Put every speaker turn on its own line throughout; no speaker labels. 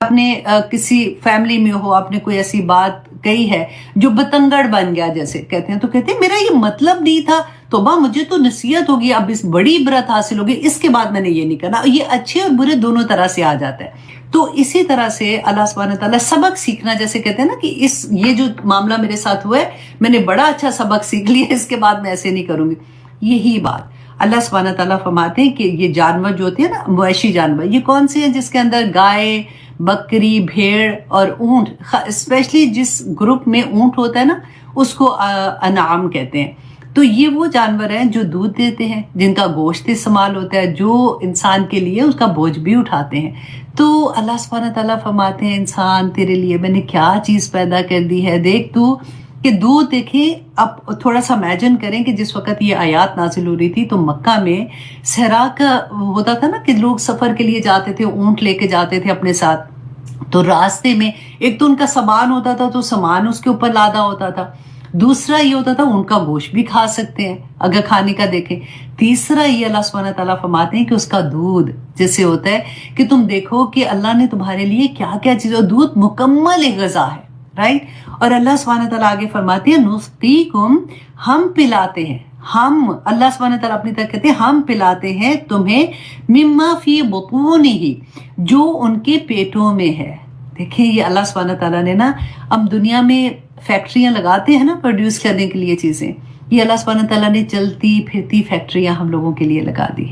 आपने किसी फैमिली में हो, आपने कोई ऐसी बात कही है जो बतंगड़ बन गया, जैसे कहते हैं, तो कहते हैं मेरा ये मतलब नहीं था, तौबा मुझे तो नसीहत होगी, अब इस बड़ी इबरत हासिल होगी, इसके बाद मैंने ये नहीं करना। ये अच्छे और बुरे दोनों तरह से आ जाता है। तो इसी तरह से अल्लाह सुब्हानहू तआला सबक सीखना, जैसे कहते हैं ना कि ये जो मामला मेरे साथ हुआ है, मैंने बड़ा अच्छा सबक सीख लिया, इसके बाद मैं ऐसे नहीं करूंगी। यही बात अल्लाह सुब्हानहू तआला फरमाते हैं कि ये जानवर जो होते हैं ना, मवेशी जानवर, ये कौन से हैं? जिसके अंदर गाय, बकरी, भेड़ और ऊंट, स्पेशली जिस ग्रुप में ऊंट होता है ना, उसको अनाम कहते हैं। तो ये वो जानवर हैं जो दूध देते हैं, जिनका गोश्त इस्तेमाल होता है, जो इंसान के लिए उसका बोझ भी उठाते हैं। तो अल्लाह सुब्हानहू तआला फरमाते हैं, इंसान तेरे लिए मैंने क्या चीज पैदा कर दी है, देख तू कि दूध देखें। अब थोड़ा सा इमेजिन करें कि जिस वक्त ये आयत नाजिल हो रही थी तो मक्का में सहरा का होता था ना कि लोग सफर के लिए जाते थे, ऊंट लेके जाते थे अपने साथ। तो रास्ते में एक तो उनका सामान होता था, तो सामान उसके ऊपर लादा होता था। दूसरा ये होता था उनका गोश्त भी खा सकते हैं अगर खाने का देखें। तीसरा ये अल्लाह सुब्हानहू तआला फरमाते हैं कि उसका दूध जैसे होता है कि तुम देखो कि अल्लाह ने तुम्हारे लिए क्या क्या चीज, दूध मुकम्मल एक ग़िज़ा है, राइट। और अल्लाह सुब्हानहू तआला आगे फरमाते हैं, नुस्क़ीकुम, हम पिलाते हैं, हम, अल्लाह सुब्हानहू तआला अपनी तरफ कहते हैं हम पिलाते हैं तुम्हें, मिम्मा फी बुतूनिही, जो उनके पेटों में है। देखिए ये अल्लाह सुब्हानहू तआला ने ना, हम दुनिया में फैक्ट्रियां लगाते हैं ना प्रोड्यूस करने के लिए चीजें, ये अल्लाह सुब्हानहू तआला ने चलती फिरती फैक्ट्रियां हम लोगों के लिए लगा दी।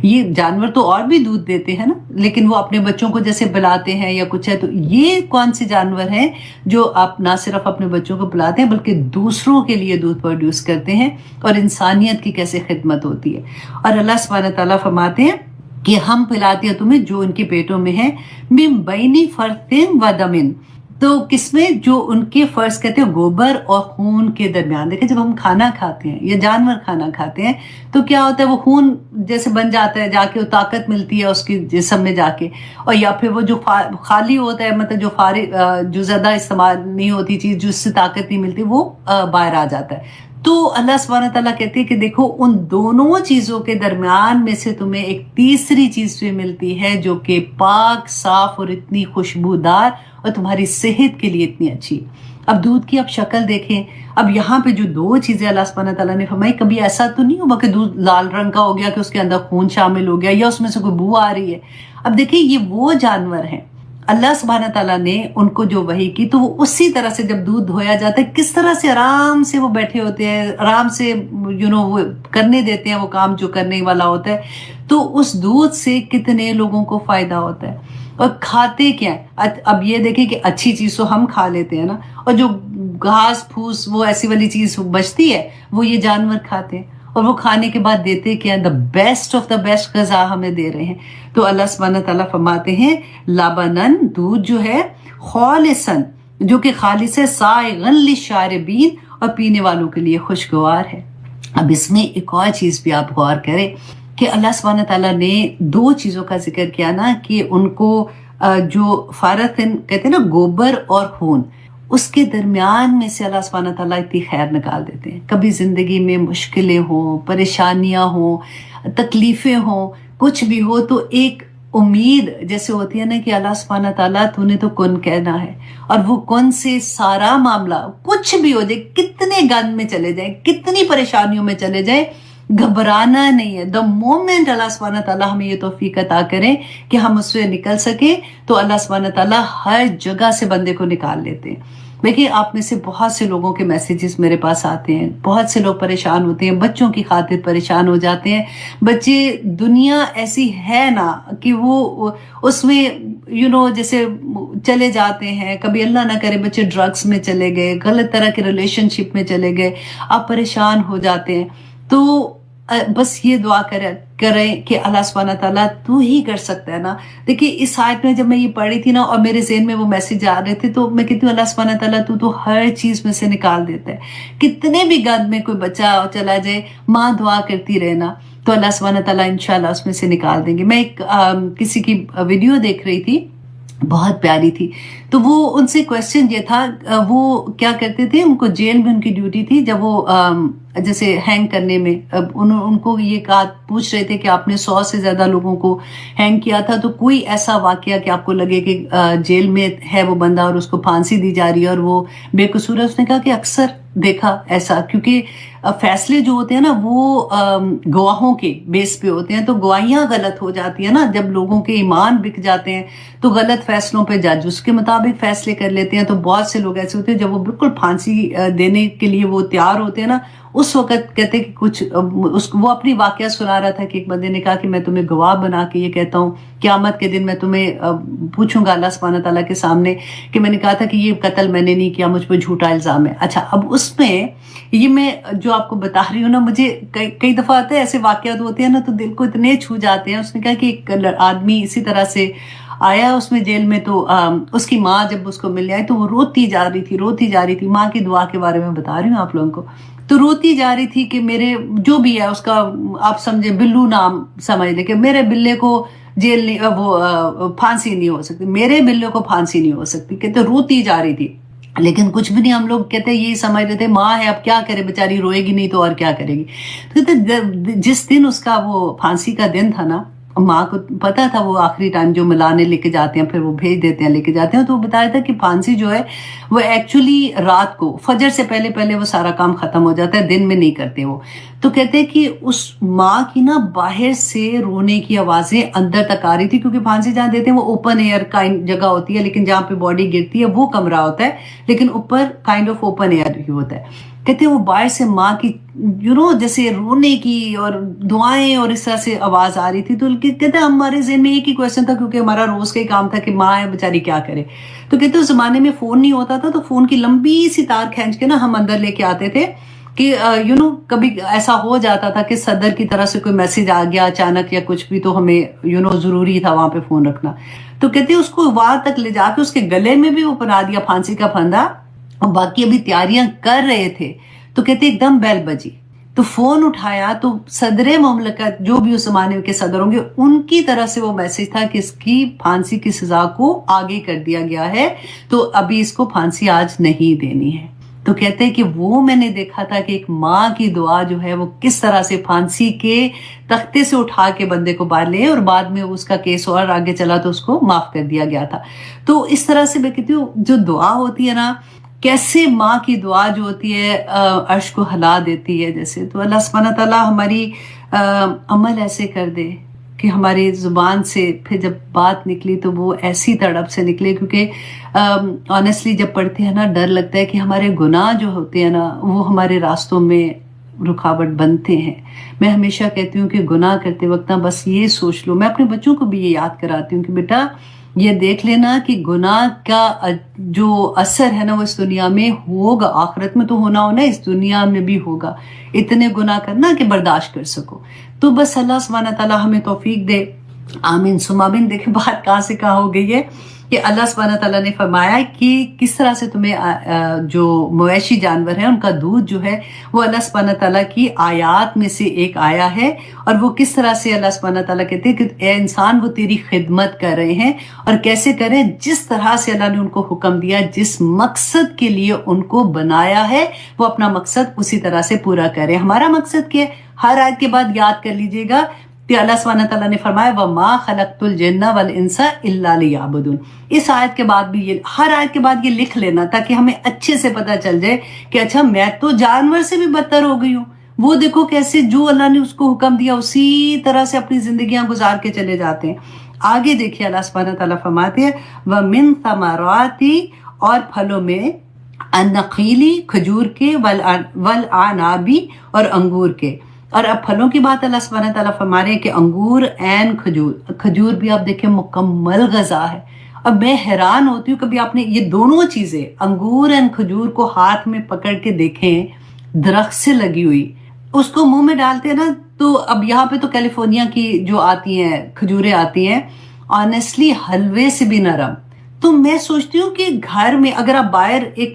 ये जानवर तो और भी दूध देते हैं ना, लेकिन वो अपने बच्चों को जैसे पिलाते हैं या कुछ है, तो ये कौन से जानवर हैं जो आप ना सिर्फ अपने बच्चों को पिलाते हैं बल्कि दूसरों के लिए दूध प्रोड्यूस करते हैं, और इंसानियत की कैसे खिदमत होती है। और अल्लाह सुब्हानहू तआला फरमाते हैं कि हम पिलाते हैं तुम्हें जो उनके पेटों में है, मिन बैनी फर्तिन व दमिन, तो किसमें, जो उनके फर्ज कहते हैं गोबर और खून के दरमियान। देखिए जब हम खाना खाते हैं या जानवर खाना खाते हैं तो क्या होता है, वो खून जैसे बन जाता है, जाके वो ताकत मिलती है उसकी जिस्म में जाके, और या फिर वो जो खाली होता है, मतलब जो ज्यादा इस्तेमाल नहीं होती चीज, जिससे ताकत नहीं मिलती, वो बाहर आ जाता है। तो अल्लाह सुब्हानहू तआला कहती है कि देखो उन दोनों चीजों के दरमियान में से तुम्हें एक तीसरी चीज भी मिलती है जो कि पाक, साफ और इतनी खुशबूदार और तुम्हारी सेहत के लिए इतनी अच्छी। अब दूध की आप शक्ल देखें, अब यहाँ पे जो दो चीजें अल्लाह सुब्हानहू तआला ने फरमाई, कभी ऐसा तो नहीं हुआ कि दूध लाल रंग का हो गया कि उसके अंदर खून शामिल हो गया या उसमें से कोई बू आ रही है। अब देखिए ये वो जानवर हैं, अल्लाह सुब्हानहू तआला ने उनको जो वही की, तो वो उसी तरह से जब दूध धोया जाता है, किस तरह से आराम से वो बैठे होते हैं, आराम से वो करने देते हैं वो काम जो करने वाला होता है। तो उस दूध से कितने लोगों को फायदा होता है, और खाते क्या है। अब ये देखें कि अच्छी चीज तो हम खा लेते हैं ना, और जो घास फूस वो ऐसी वाली चीज बचती है वो ये जानवर खाते हैं, और वो खाने के बाद देते क्या, the best of the best ग़िज़ा हमें दे रहे हैं। तो अल्लाह सुब्हानहू तआला फरमाते हैं, लबनन, दूध जो है, खालिसन, जो कि खालिस है, साइगन लिशारिबीन, और पीने वालों के लिए खुशगवार है। अब इसमें एक और चीज भी आप गौर करें कि अल्लाह सुब्हानहू तआला ने दो चीजों का जिक्र किया ना, कि उनको जो फारतिन कहते हैं ना, गोबर और खून, उसके दरमियान में से अल्लाह सुब्हानहू तआला इतनी खैर निकाल देते हैं। कभी जिंदगी में मुश्किलें हो, परेशानियां हो, तकलीफें हो, कुछ भी हो, तो एक उम्मीद जैसे होती है ना कि अल्लाह सुब्हानहू तआला तूने तो कुन कहना है, और वो कुन से सारा मामला कुछ भी हो जाए, कितने गंद में चले जाए, कितनी परेशानियों में चले जाए, घबराना नहीं है। द मोमेंट अल्लाह सुब्हानहू तआला हमें ये तौफीक अता करें कि हम उससे निकल सके, तो अल्लाह सुब्हानहू तआला हर जगह से बंदे को निकाल लेते हैं। देखिए आप में से बहुत से लोगों के मैसेजेस मेरे पास आते हैं, बहुत से लोग परेशान होते हैं, बच्चों की खातिर परेशान हो जाते हैं। बच्चे, दुनिया ऐसी है ना कि वो उसमें जैसे चले जाते हैं, कभी अल्लाह ना करे बच्चे ड्रग्स में चले गए, गलत तरह के रिलेशनशिप में चले गए, आप परेशान हो जाते हैं। तो बस ये दुआ करें कि अल्लाह सुब्हानहू तआला तू ही कर सकता है ना। देखिए इस आयत में जब मैं ये पढ़ी थी ना, और मेरे ज़हन में वो मैसेज आ रहे थे, तो मैं कहती हूँ अल्लाह सुब्हानहू तआला तू तो हर चीज में से निकाल देता है। कितने भी गंद में कोई बच्चा चला जाए, माँ दुआ करती रहे ना, तो अल्लाह सुब्हानहू तआला इंशाल्लाह उसमें से निकाल देंगे। मैं एक किसी की वीडियो देख रही थी, बहुत प्यारी थी। तो वो उनसे क्वेश्चन ये था, वो क्या करते थे, उनको जेल में उनकी ड्यूटी थी जब वो जैसे हैंग करने में, अब उनको ये कहा, पूछ रहे थे कि आपने 100 से ज्यादा लोगों को हैंग किया था, तो कोई ऐसा वाकया कि आपको लगे कि जेल में है वो बंदा और उसको फांसी दी जा रही है और वो बेकसूर है। उसने कहा कि अक्सर देखा ऐसा, क्योंकि फैसले जो होते हैं ना वो गवाहों के बेस पे होते हैं, तो गवाहियां गलत हो जाती है ना, जब लोगों के ईमान बिक जाते हैं तो गलत फैसलों पे जज उसके मुताबिक फैसले कर लेते हैं। तो बहुत से लोग ऐसे होते हैं जब वो बिल्कुल फांसी देने के लिए वो तैयार होते हैं ना, उस वक्त कहते कि कुछ वो अपनी वाकया सुना रहा था कि एक बंदे ने कहा कि मैं तुम्हें गवाह बना के ये कहता हूँ, क़यामत के दिन मैं तुम्हें पूछूंगा अल्लाह सुब्हानहू तआला के सामने कि मैंने कहा था कि ये कत्ल मैंने नहीं किया, मुझ पर झूठा इल्जाम है। अच्छा, अब उसमें ये मैं जो आपको बता रही हूँ ना, मुझे कई दफा आते हैं ऐसे वाकयात होते हैं ना तो दिल को इतने छू जाते हैं। उसने कहा कि एक आदमी इसी तरह से आया उसमें जेल में, तो उसकी माँ जब उसको मिल आई तो वो रोती जा रही थी। माँ की दुआ के बारे में बता रही हूँ आप लोगों को। तो रोती जा रही थी कि मेरे जो भी है उसका, आप समझे बिल्लू नाम समझ ले, कि मेरे बिल्ले को जेल नहीं, वो फांसी नहीं हो सकती, मेरे बिल्ले को फांसी नहीं हो सकती। कहते रोती जा रही थी, लेकिन कुछ भी नहीं। हम लोग कहते यही समझ रहे थे माँ है, अब क्या करे, बेचारी रोएगी नहीं तो और क्या करेगी। तो कहते जिस दिन उसका वो फांसी का दिन था ना, माँ को पता था वो आखिरी टाइम जो मिलाने लेके जाते हैं, फिर वो भेज देते हैं लेके जाते हैं, तो वो बताया था कि फांसी जो है वो एक्चुअली रात को फजर से पहले पहले वो सारा काम खत्म हो जाता है, दिन में नहीं करते वो। तो कहते हैं कि उस माँ की ना बाहर से रोने की आवाजें अंदर तक आ रही थी, क्योंकि फांसी जहाँ देते हैं वो ओपन एयर काइंड जगह होती है, लेकिन जहाँ पे बॉडी गिरती है वो कमरा होता है, लेकिन ऊपर काइंड ऑफ ओपन एयर ही होता है। कहते वो बाहर से माँ की जैसे रोने की और दुआएं और इस तरह से आवाज आ रही थी। तो कहते हमारे ज़हन में एक ही क्वेश्चन था, क्योंकि हमारा रोज का ही काम था कि माँ है बेचारी क्या करे। तो कहते उस जमाने में फोन नहीं होता था, तो फोन की लंबी सी तार खींच के ना हम अंदर लेके आते थे कि कभी ऐसा हो जाता था कि सदर की तरफ से कोई मैसेज आ गया अचानक या कुछ भी, तो हमें जरूरी था वहां पे फोन रखना। तो कहते उसको वहां तक ले जाके उसके गले में भी वो बना दिया फांसी का फंदा, और बाकी अभी तैयारियां कर रहे थे। तो कहते एकदम बेल बजी, तो फोन उठाया तो सदर मुमलकत जो भी उस जमाने के सदर होंगे उनकी तरफ से वो मैसेज था कि इसकी फांसी की सजा को आगे कर दिया गया है, तो अभी इसको फांसी आज नहीं देनी है। तो कहते हैं कि वो मैंने देखा था कि एक माँ की दुआ जो है वो किस तरह से फांसी के तख्ते से उठा के बंदे को बाहर ले, और बाद में उसका केस और आगे चला तो उसको माफ कर दिया गया था। तो इस तरह से मैं कहती हूँ जो दुआ होती है ना, कैसे माँ की दुआ जो होती है अर्श को हिला देती है जैसे। तो अल्लाह सुब्हानहू तआला हमारी अमल ऐसे कर दे कि हमारी जुबान से फिर जब बात निकली तो वो ऐसी तड़प से निकले, क्योंकि ऑनेस्टली जब पढ़ते हैं ना डर लगता है कि हमारे गुनाह जो होते हैं ना वो हमारे रास्तों में रुकावट बनते हैं। मैं हमेशा कहती हूँ कि गुनाह करते वक्त ना बस ये सोच लो, मैं अपने बच्चों को भी ये याद कराती हूँ कि बेटा ये देख लेना कि गुनाह का जो असर है ना वो इस दुनिया में होगा, आखिरत में तो होना होना, इस दुनिया में भी होगा। इतने गुनाह करना कि बर्दाश्त कर सको। तो बस अल्लाह सुब्हानहू तआला हमें तौफीक दे, आमीन सुम्मा आमीन। देखिए बात कहाँ से कहाँ हो गई है कि अल्लाह सुब्हानहू तआला ने फरमाया कि किस तरह से तुम्हें जो मवेशी जानवर है उनका दूध जो है वो अल्लाह सुब्हानहू तआला की आयात में से एक आया है, और वो किस तरह से अल्लाह सुब्हानहू तआला कहते हैं कि ए इंसान वो तेरी खिदमत कर रहे हैं, और कैसे करें, जिस तरह से अल्लाह ने उनको हुक्म दिया, जिस मकसद के लिए उनको बनाया है वो अपना मकसद उसी तरह से पूरा करें। हमारा मकसद क्या है, हर आयत के बाद याद कर लीजिएगा कि अल्लाह सुब्हानहू तआला ने फरमाया वमा खलक़तुल जिन्ना वल इंसा इल्ला लियअबुदून। इस आयत के बाद भी ये, हर आयत के बाद ये लिख लेना ताकि हमें अच्छे से पता चल जाए कि अच्छा मैं तो जानवर से भी बदतर हो गई हूँ। वो देखो कैसे जो अल्लाह ने उसको हुक्म दिया उसी तरह से अपनी जिंदगियां गुजार के चले जाते हैं। आगे देखिए अल्लाह सुब्हानहू तआला फरमाते हैं व मिन थमराती, और फलों में, अन्नखीली खजूर के, वल आनाबी और अंगूर के। और अब फलों की बात अल्लाह सुब्हानहू तआला फरमा रहे हैं कि अंगूर एन खजूर भी आप देखें मुकम्मल गज़ा है। अब मैं हैरान होती हूँ, कभी आपने ये दोनों चीजें अंगूर एंड खजूर को हाथ में पकड़ के देखें, दरख्त से लगी हुई, उसको मुंह में डालते हैं ना, तो अब यहाँ पे तो कैलिफोर्निया की जो आती हैं खजूरें आती हैं ऑनेस्टली हलवे से भी नरम। तो मैं सोचती हूँ कि घर में अगर आप बाहर एक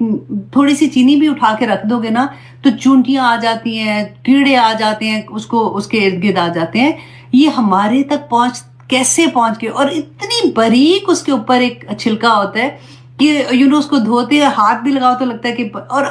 थोड़ी सी चीनी भी उठा के रख दोगे ना तो चूंटियां आ जाती हैं, कीड़े आ जाते हैं, उसको उसके इर्द गिर्द आ जाते हैं। ये हमारे तक पहुंच कैसे पहुंच गए, और इतनी बारीक उसके ऊपर एक छिलका होता है कि اس کو دھوتے ہیں, ہاتھ بھی لگاؤ تو لگتا ہے کہ, اور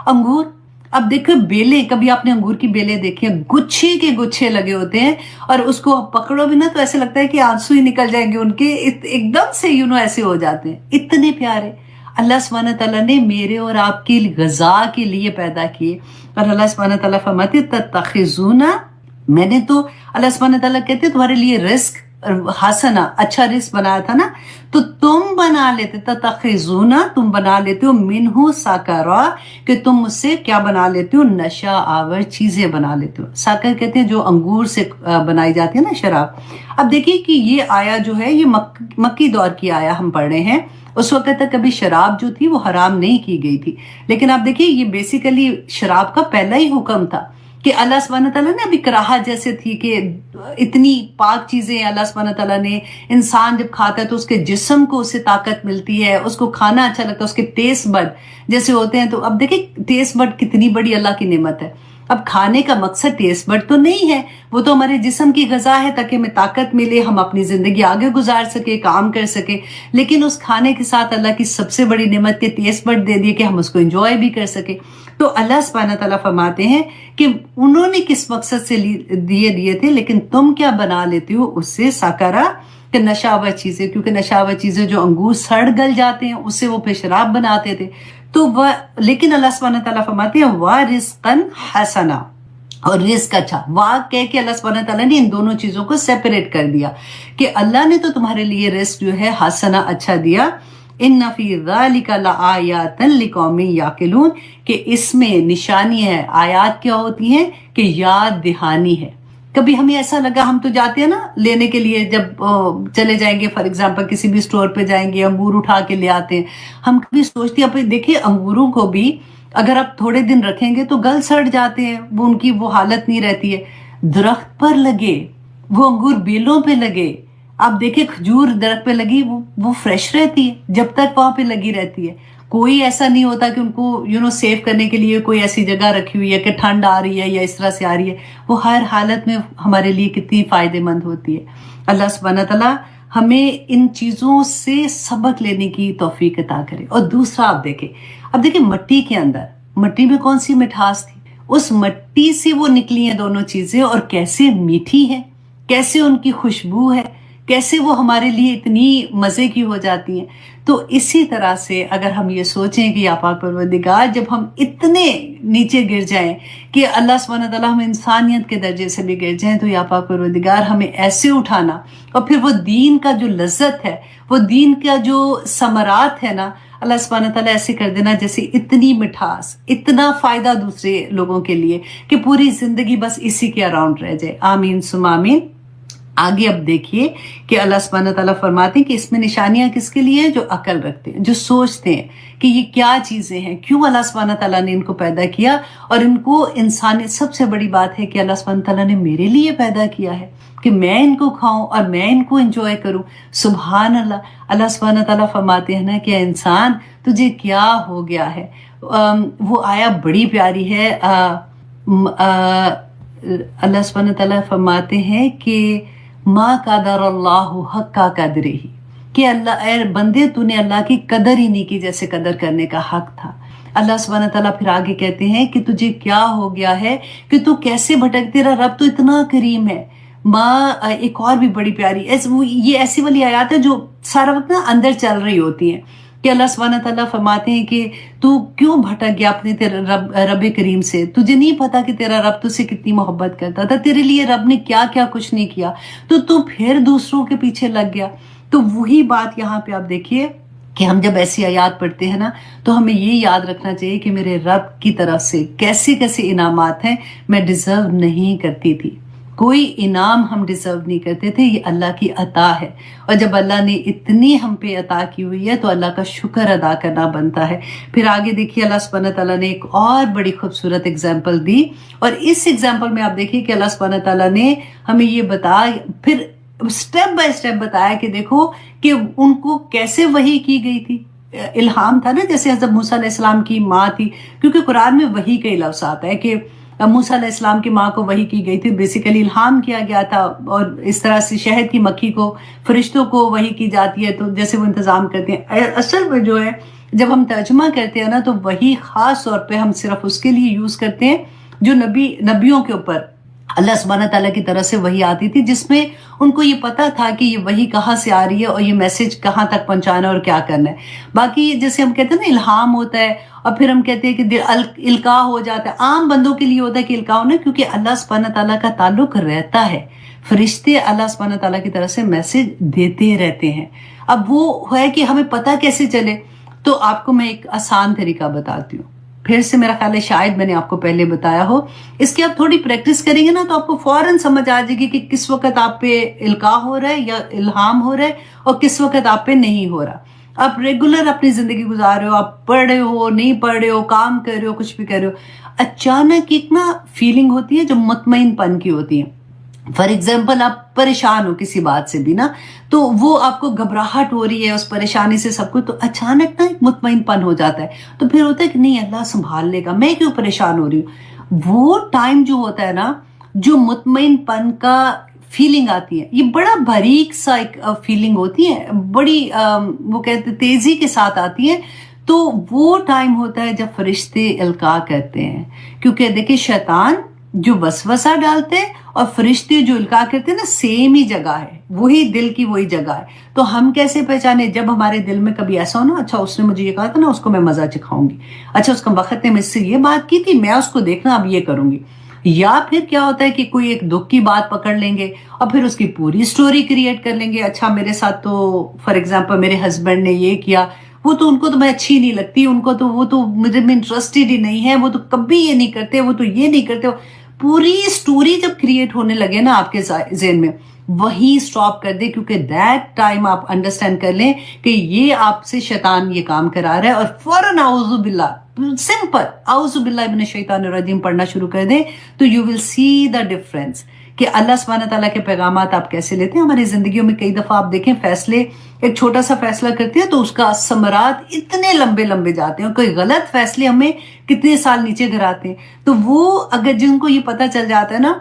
انگور, اب دیکھو بیلے, کبھی آپ نے انگور کی بیلے دیکھی ہیں, گچھے کے گچھے لگے ہوتے ہیں, اور اس کو پکڑو بھی نا تو ایسے لگتا ہے کہ آنسو ہی نکل جائیں گے ان کے, ایک دم سے ایسے ہو جاتے ہیں, اتنے پیارے. اللہ سبحانہ تعالیٰ نے میرے اور آپ کی غذا کے لیے پیدا کیے, اور اللہ سبحانہ تعالیٰ فرماتے تتخذون, میں نے تو, اللہ سبحانہ تعالیٰ کہتے تمہارے لیے رزق حسنا, اچھا رزق بنایا تھا نا, تو تم بنا لیتے, تتخذون, تم بنا لیتے ہو, منہ ساکرا, کہ تم اس سے کیا بنا لیتے ہو, نشہ آور چیزیں بنا لیتے ہو. ساکر کہتے ہیں جو انگور سے بنائی جاتی ہے نا شراب. اب دیکھیے کہ یہ آیا جو ہے یہ مکی دور کی آیا ہم پڑھ رہے ہیں. اس وقت تک کبھی شراب جو تھی وہ حرام نہیں کی گئی تھی, لیکن اب دیکھیے یہ بیسیکلی شراب کا پہلا ہی حکم تھا کہ اللہ سبحانہ تعالیٰ نے, ابھی کراہت جیسے تھی کہ اتنی پاک چیزیں اللہ سبحانہ تعالیٰ نے, انسان جب کھاتا ہے تو اس کے جسم کو اس سے طاقت ملتی ہے, اس کو کھانا اچھا لگتا ہے, اس کے ٹیسٹ بڈ جیسے ہوتے ہیں. تو اب دیکھیں ٹیسٹ بڈ کتنی بڑی اللہ کی نعمت ہے. اب کھانے کا مقصد ٹیسٹ بڈ تو نہیں ہے, وہ تو ہمارے جسم کی غذا ہے تاکہ ہمیں طاقت ملے, ہم اپنی زندگی آگے گزار سکے, کام کر سکے. لیکن اس کھانے کے ساتھ اللہ کی سب سے بڑی نعمت کے ٹیسٹ بڈ دے دیے کہ ہم اس کو انجوائے بھی کر سکے. تو اللہ سبحانہ تعالیٰ فرماتے ہیں کہ انہوں نے کس مقصد سے دیے تھے, لیکن تم کیا بنا لیتے ہو اس سے, ساکارا, کہ نشاور چیزیں, کیونکہ نشاور چیزیں جو انگور سڑ گل جاتے ہیں اس سے وہ پھر شراب بناتے تھے. تو وہ, لیکن اللہ سبحانہ تعالیٰ فرماتے ہیں وَرِزْقًا حَسَنًا, اور رزق اچھا. واہ کہہ کے اللہ سبحانہ تعالیٰ نے ان دونوں چیزوں کو سیپریٹ کر دیا کہ اللہ نے تو تمہارے لیے رزق جو ہے حسنہ اچھا دیا. ان فی ذالک لآیات لقوم یعقلون, کہ اس میں نشانی ہے. آیات کیا ہوتی ہیں کہ یاد دہانی ہے. کبھی ہمیں ایسا لگا, ہم تو جاتے ہیں نا لینے کے لیے, جب چلے جائیں گے فار ایگزامپل کسی بھی اسٹور پہ جائیں گے, انگور اٹھا کے لے آتے ہیں, ہم کبھی سوچتے ہیں, اب دیکھیں انگوروں کو بھی اگر آپ تھوڑے دن رکھیں گے تو گل سڑ جاتے ہیں, وہ ان کی وہ حالت نہیں رہتی ہے. درخت پر لگے وہ انگور بیلوں پہ لگے, آپ دیکھیں کھجور درخت پہ لگی وہ فریش رہتی ہے جب تک وہاں پہ لگی رہتی ہے. کوئی ایسا نہیں ہوتا کہ ان کو سیو کرنے کے لیے کوئی ایسی جگہ رکھی ہوئی ہے کہ ٹھنڈ آ رہی ہے یا اس طرح سے آ رہی ہے. وہ ہر حالت میں ہمارے لیے کتنی فائدے مند ہوتی ہے. اللہ سبحانہ تعالیٰ ہمیں ان چیزوں سے سبق لینے کی توفیق عطا کرے. اور دوسرا آپ دیکھیں, اب دیکھیں مٹی کے اندر, مٹی میں کون سی مٹھاس تھی, اس مٹی سے وہ نکلی ہیں دونوں چیزیں, اور کیسے میٹھی ہے, کیسے ان کی خوشبو ہے, کیسے وہ ہمارے لیے اتنی مزے کی ہو جاتی ہیں. تو اسی طرح سے اگر ہم یہ سوچیں کہ یا پاک پروردگار, جب ہم اتنے نیچے گر جائیں کہ اللہ سبحانہ تعالیٰ ہم انسانیت کے درجے سے بھی گر جائیں, تو یا پاک پروردگار ہمیں ایسے اٹھانا, اور پھر وہ دین کا جو لذت ہے, وہ دین کا جو ثمرات ہے نا, اللہ سبحانہ تعالیٰ ایسے کر دینا جیسے اتنی مٹھاس, اتنا فائدہ دوسرے لوگوں کے لیے کہ پوری زندگی بس اسی کے اراؤنڈ رہ جائے. آمین ثم آمین. آگے اب دیکھیے کہ اللہ سبحانہ تعالیٰ فرماتے ہیں کہ اس میں نشانیاں کس کے لیے ہیں, جو عقل رکھتے ہیں, جو سوچتے ہیں کہ یہ کیا چیزیں ہیں, کیوں اللہ سبحانہ تعالیٰ نے ان کو پیدا کیا, اور ان کو انسانیت, سب سے بڑی بات ہے کہ اللہ سبحانہ تعالیٰ نے میرے لیے پیدا کیا ہے کہ میں ان کو کھاؤں اور میں ان کو انجوائے کروں. سبحان اللہ. اللہ سبحانہ تعالیٰ فرماتے ہیں نا کہ انسان تجھے کیا ہو گیا ہے. وہ آیا بڑی پیاری ہے. اللہ سبحانہ تعالیٰ فرماتے ہیں کہ ما قدر اللہ حق قدرہ, کہ اللہ اے بندے تو نے اللہ کی قدر ہی نہیں کی جیسے قدر کرنے کا حق تھا. اللہ سبحانہ تعالیٰ پھر آگے کہتے ہیں کہ تجھے کیا ہو گیا ہے کہ تو کیسے بھٹک, تیرا رب تو اتنا کریم ہے. ایک اور بھی بڑی پیاری, یہ ایسی والی آیات ہے جو سارا وقت نا اندر چل رہی ہوتی ہیں کہ اللہ سبحانہ تعالیٰ فرماتے ہیں کہ تو کیوں بھٹک گیا اپنے تیرے رب کریم سے, تجھے نہیں پتا کہ تیرا رب تجھ سے کتنی محبت کرتا تھا, تیرے لیے رب نے کیا کیا کچھ نہیں کیا, تو پھر دوسروں کے پیچھے لگ گیا. تو وہی بات یہاں پہ آپ دیکھیے کہ ہم جب ایسی آیات پڑھتے ہیں نا, تو ہمیں یہ یاد رکھنا چاہیے کہ میرے رب کی طرف سے کیسے کیسے انعامات ہیں, میں ڈیزرو نہیں کرتی تھی, کوئی انعام ہم ڈیزرو نہیں کرتے تھے, یہ اللہ کی عطا ہے. اور جب اللہ نے اتنی ہم پہ عطا کی ہوئی ہے تو اللہ کا شکر ادا کرنا بنتا ہے. پھر آگے دیکھیے اللہ سبحانہ تعالیٰ نے ایک اور بڑی خوبصورت اگزامپل دی, اور اس اگزامپل میں آپ دیکھیے کہ اللہ سبحانہ تعالیٰ نے ہمیں یہ بتایا, پھر سٹیپ بائی سٹیپ بتایا کہ دیکھو کہ ان کو کیسے وحی کی گئی تھی. الہام تھا نا, جیسے حضرت موسیٰ علیہ السلام کی ماں تھی, کیونکہ قرآن میں وحی کا لفظ آتا ہے کہ موسیٰ علیہ السلام کی ماں کو وحی کی گئی تھی، بیسیکلی الہام کیا گیا تھا، اور اس طرح سے شہد کی مکھی کو فرشتوں کو وحی کی جاتی ہے تو جیسے وہ انتظام کرتے ہیں. اصل میں جو ہے جب ہم ترجمہ کرتے ہیں نا تو وحی خاص طور پہ ہم صرف اس کے لیے یوز کرتے ہیں جو نبیوں کے اوپر اللہ سبحانہ تعالیٰ کی طرف سے وحی آتی تھی، جس میں ان کو یہ پتا تھا کہ یہ وحی کہاں سے آ رہی ہے اور یہ میسج کہاں تک پہنچانا اور کیا کرنا ہے. باقی جیسے ہم کہتے ہیں نا الہام ہوتا ہے، اور پھر ہم کہتے ہیں کہ القاء ہو جاتا ہے. عام بندوں کے لیے ہوتا ہے کہ القاء ہونا، کیونکہ اللہ سبحانہ تعالیٰ کا تعلق رہتا ہے، فرشتے اللہ سبحانہ تعالیٰ کی طرف سے میسج دیتے رہتے ہیں. اب وہ ہے کہ ہمیں پتہ کیسے چلے، تو آپ کو میں ایک آسان طریقہ بتاتی ہوں. پھر سے میرا خیال ہے شاید میں نے آپ کو پہلے بتایا ہو، اس کی آپ تھوڑی پریکٹس کریں گے نا تو آپ کو فوراً سمجھ آ جائے گی کہ کس وقت آپ پہ القاء ہو رہا ہے یا الہام ہو رہا ہے اور کس وقت آپ پہ نہیں ہو رہا. آپ ریگولر اپنی زندگی گزار رہے ہو، آپ پڑھ رہے ہو نہیں پڑھ رہے ہو، کام کر رہے ہو، کچھ بھی کر رہے ہو، اچانک ایک نا فیلنگ ہوتی ہے جو مطمئن پن کی ہوتی ہے. فار ایگزامپل آپ پریشان ہو کسی بات سے بھی نا، تو وہ آپ کو گھبراہٹ ہو رہی ہے اس پریشانی سے سب کچھ، تو اچانک نا ایک مطمئن پن ہو جاتا ہے. تو پھر ہوتا ہے کہ نہیں اللہ سنبھال لے گا، میں کیوں پریشان ہو رہی ہوں. وہ ٹائم جو ہوتا ہے نا، جو مطمئن پن کا فیلنگ آتی ہے، یہ بڑا باریک سا ایک فیلنگ ہوتی ہے، بڑی وہ کہتے تیزی کے ساتھ آتی ہے. تو وہ ٹائم ہوتا ہے جب فرشتے القاء کرتے ہیں، کیونکہ دیکھیں شیطان جو وسوسہ ڈالتے ہیں اور فرشتے جو القاء کرتے ہیں نا، سیم ہی جگہ ہے، وہی دل کی وہی جگہ ہے. تو ہم کیسے پہچانے؟ جب ہمارے دل میں کبھی ایسا ہو نا، اچھا اس نے مجھے یہ کہا تھا نا، اس کو میں مزہ چکھاؤں گی، اچھا اس کا وقت نے مجھ سے یہ بات کی تھی، میں اس کو دیکھنا اب یہ کروں گی. یا پھر کیا ہوتا ہے کہ کوئی ایک دکھ کی بات پکڑ لیں گے اور پھر اس کی پوری سٹوری کریٹ کر لیں گے. اچھا میرے ساتھ تو فار ایگزامپل میرے ہسبینڈ نے یہ کیا، وہ تو ان کو تو میں اچھی نہیں لگتی، ان کو تو وہ تو مجھے میں انٹرسٹڈ ہی نہیں ہے، وہ تو کبھی یہ نہیں کرتے، وہ تو یہ نہیں کرتے. پوری سٹوری جب کریٹ ہونے لگے نا آپ کے ذہن میں، وہی سٹاپ کر دے، کیونکہ دیٹ ٹائم آپ انڈرسٹینڈ کر لیں کہ یہ آپ سے شیطان یہ کام کرا رہا ہے، اور فوراً اعوذ باللہ، سمپل اعوذ باللہ من الشیطان الرجیم پڑھنا شروع کر دیں. تو you will C the difference کہ اللہ سبحانہ تعالیٰ کے پیغامات آپ کیسے لیتے ہیں. ہماری زندگیوں میں کئی دفعہ آپ دیکھیں فیصلے، ایک چھوٹا سا فیصلہ کرتے ہیں تو اس کا ثمرات اتنے لمبے لمبے جاتے ہیں، اور کوئی غلط فیصلے ہمیں کتنے سال نیچے گراتے ہیں. تو وہ اگر جن کو یہ پتہ چل جاتا ہے نا